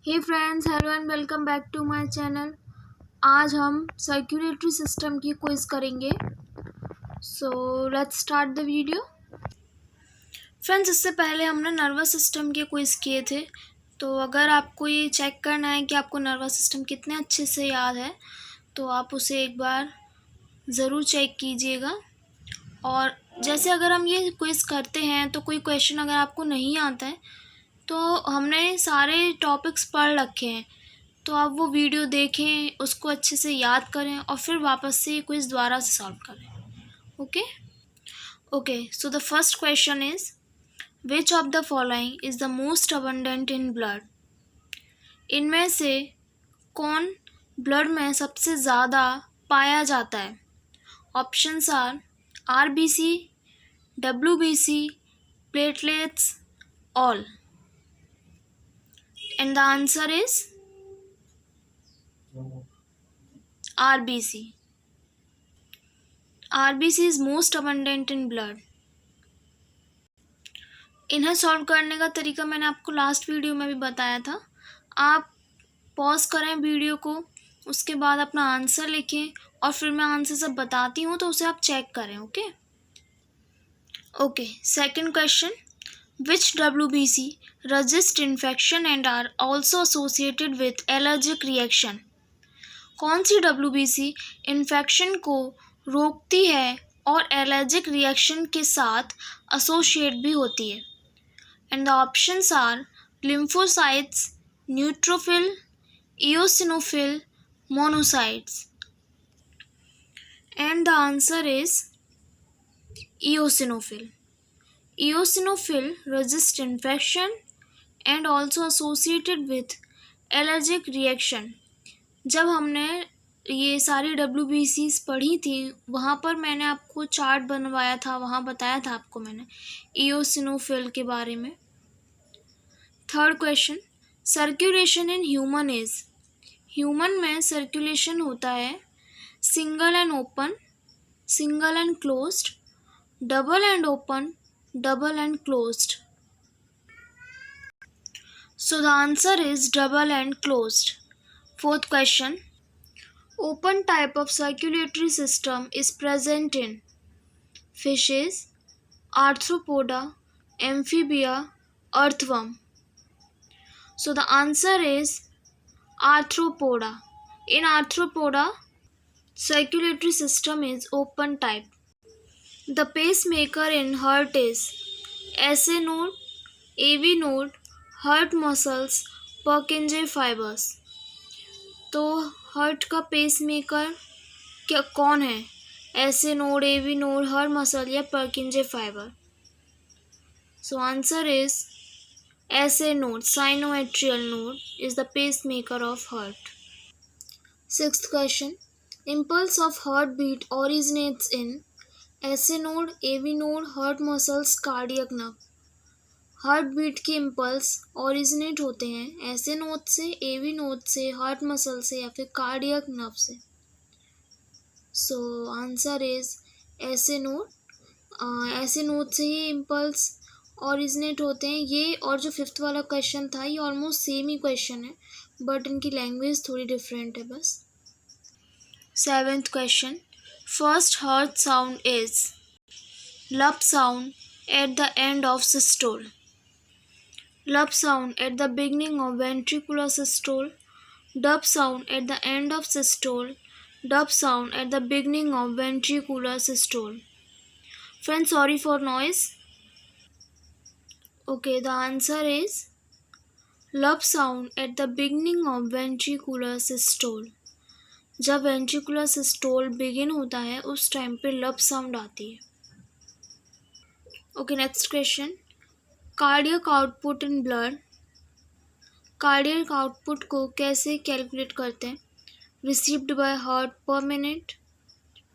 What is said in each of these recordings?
Hey friends, hello and welcome back to my channel. आज हम circulatory system की quiz करेंगे। So let's start the video. Friends, इससे पहले हमने नर्वस सिस्टम के क्विज किए थे, तो अगर आपको ये चेक करना है कि आपको नर्वस सिस्टम कितने अच्छे से याद है तो आप उसे एक बार ज़रूर चेक कीजिएगा। और जैसे अगर हम ये क्विज करते हैं तो कोई क्वेश्चन अगर आपको नहीं आता है तो हमने सारे टॉपिक्स पढ़ रखे हैं, तो आप वो वीडियो देखें, उसको अच्छे से याद करें और फिर वापस से क्विज दोबारा से सॉल्व करें। Okay, so the first question is which of the following is the most abundant in blood. इनमें से कौन ब्लड में सबसे ज़्यादा पाया जाता है? Options are RBC, WBC, platelets, all. And the answer is RBC. RBC is most abundant in blood. इन्हें सॉल्व करने का तरीका मैंने आपको लास्ट वीडियो में भी बताया था। आप पॉज करें वीडियो को, उसके बाद अपना आंसर लिखें और फिर मैं आंसर सब बताती हूँ तो उसे आप चेक करें। Okay, second question, which WBC resist infection and are also associated with allergic reaction? कौन सी WBC इन्फेक्शन को रोकती है और एलर्जिक रिएक्शन के साथ एसोसिएट भी होती है? And the options are lymphocytes, neutrophil, eosinophil, monocytes. And the answer is eosinophil. Eosinophil resist infection and also associated with allergic reaction. जब हमने ये सारी WBCs पढ़ी थी वहाँ पर मैंने आपको चार्ट बनवाया था, वहाँ बताया था आपको मैंने eosinophil के बारे में। Third question, circulation in human is. Human में सर्कुलेशन होता है single and open, single and closed, double and open, double and closed. So the answer is double and closed. Fourth question, open type of circulatory system is present in fishes, arthropoda, amphibia, earthworm. So the answer is arthropoda. In arthropoda, circulatory system is open type. The pacemaker in heart is SA node, AV node, heart muscles, Purkinje fibers. तो heart का pacemaker क्या कौन है? SA node, AV node, heart muscle या Purkinje fibre? So answer is SA node, sinoatrial node is the pacemaker of heart. Sixth question, impulse of heartbeat originates in SA node, AV node, heart muscles, cardiac nerve. Heart beat के impulse originate होते हैं SA node से, AV node से, heart muscle से या फिर cardiac nerve से. So answer is SA node. SA node से ही इम्पल्स ओरिजिनेट होते हैं. ये और जो फिफ्थ वाला क्वेश्चन था ये ऑलमोस्ट सेम ही क्वेश्चन है, बट इनकी लैंग्वेज थोड़ी डिफरेंट है बस. Seventh question, first heart sound is lump sound at the end of systole, lump sound at the beginning of ventricular systole, dub sound at the end of systole, dub sound at the beginning of ventricular systole. Friends, sorry for noise. Okay, the answer is lump sound at the beginning of ventricular systole. जब ventricular systole begin होता है उस time पे lub sound आती है. Okay, next question, cardiac output in blood. Cardiac output को कैसे calculate करते हैं? Received by heart per minute,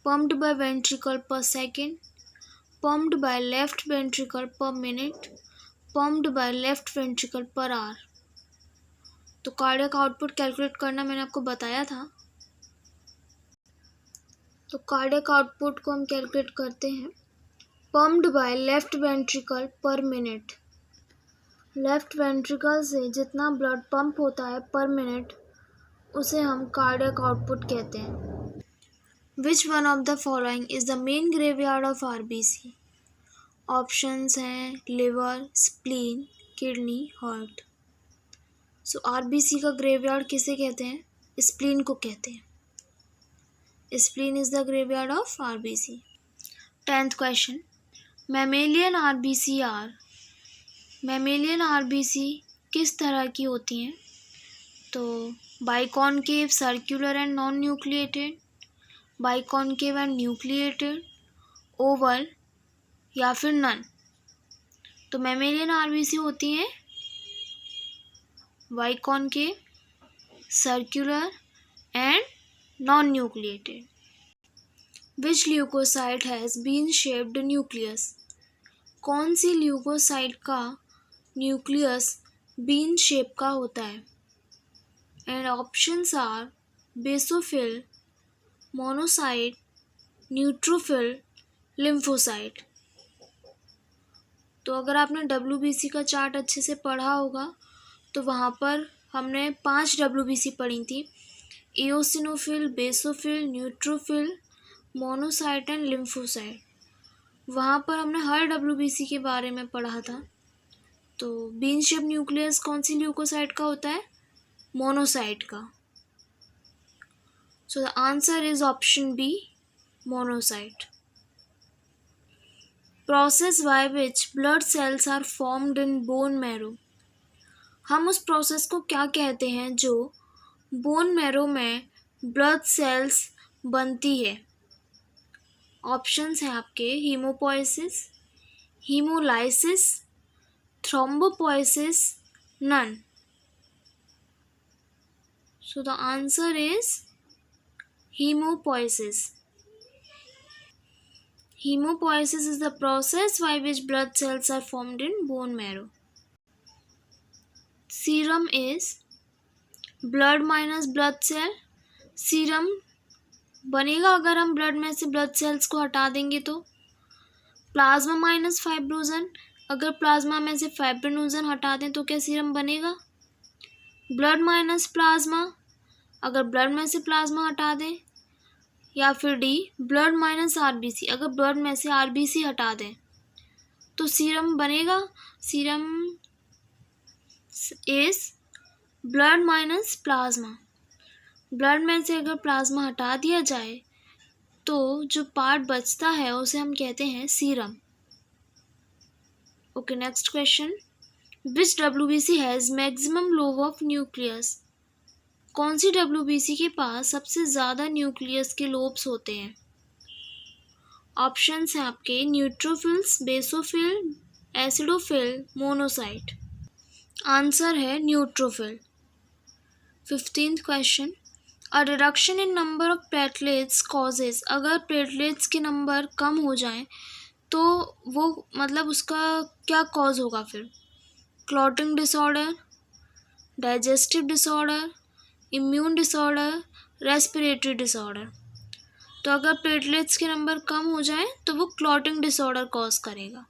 pumped by ventricle per second, pumped by left ventricle per minute, pumped by left ventricle per hour. तो cardiac output calculate करना मैंने आपको बताया था. तो कार्डियक आउटपुट को हम कैलकुलेट करते हैं pumped by left ventricle per minute. Left ventricle से जितना ब्लड पंप होता है पर मिनट उसे हम कार्डियक आउटपुट कहते हैं। Which one of the following is the main graveyard of RBC? Options हैं लिवर, स्प्लीन, किडनी, हार्ट। सो आरबीसी का ग्रेवयार्ड किसे कहते हैं? स्प्लीन को कहते हैं। Spleen is the graveyard of RBC. 10th question, mammalian RBC किस तरह की होती हैं? तो biconcave, circular and non nucleated, biconcave and nucleated, Oval या फिर नन। तो मैमेलियन आरबीसी होती हैं biconcave, circular and non nucleated. Which leukocyte has been shaped nucleus? कौन सी ल्यूकोसाइट का न्यूक्लियस बीन शेप का होता है? And options are basophil, monocyte, neutrophil, lymphocyte. तो अगर आपने WBC का चार्ट अच्छे से पढ़ा होगा तो वहाँ पर हमने 5 WBC पढ़ी थी, eosinophil, basophil, neutrophil, monocyte and lymphocyte. वहाँ पर हमने हर WBC के बारे में पढ़ा था। तो बीन शेप न्यूक्लियस कौन सी ल्यूकोसाइट का होता है? मोनोसाइट का। So the answer is option B, monocyte. Process by which blood cells are formed in bone marrow. हम उस प्रोसेस को क्या कहते हैं जो बोन मैरो में ब्लड सेल्स बनती है? ऑप्शंस हैं आपके haemopoiesis, haemolysis, thrombopoiesis, none. So the answer is hemopoiesis. Hemopoiesis is the process by which blood cells are formed in bone marrow. Serum is blood minus blood cell. Serum बनेगा अगर हम blood में से blood cells को हटा देंगे तो। Plasma minus fibrinogen, अगर प्लाज्मा में से फाइब्रिनोजन हटा दें तो क्या सीरम बनेगा? ब्लड माइनस प्लाज्मा, अगर ब्लड में से प्लाज्मा हटा दें, या फिर डी ब्लड माइनस आरबीसी, अगर ब्लड में से आरबीसी हटा दें तो सीरम बनेगा। Serum is blood minus plasma. Blood में से अगर प्लाज्मा हटा दिया जाए तो जो पार्ट बचता है उसे हम कहते हैं serum. Okay, next question, which WBC has maximum lobe of nucleus? कौन सी WBC के पास सबसे ज़्यादा न्यूक्लियस के लोब्स होते हैं? ऑप्शंस हैं आपके neutrophils, basophil, acidophil, monocyte. Answer है neutrophil. 15th question, a reduction in number of platelets causes. अगर प्लेटलेट्स के नंबर कम हो जाएं तो वो मतलब उसका क्या कॉज होगा फिर? Clotting disorder, digestive disorder, immune disorder, respiratory disorder. तो अगर प्लेटलेट्स के नंबर कम हो जाए तो वो क्लॉटिंग डिसऑर्डर कॉज करेगा।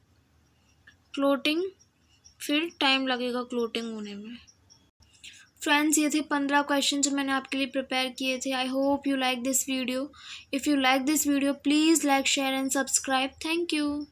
क्लॉटिंग, फिर टाइम लगेगा क्लॉटिंग होने में। फ्रेंड्स, ये थे 15 क्वेश्चन जो मैंने आपके लिए प्रिपेयर किए थे। I hope you like this video. If you like this video please like, share and subscribe. Thank you.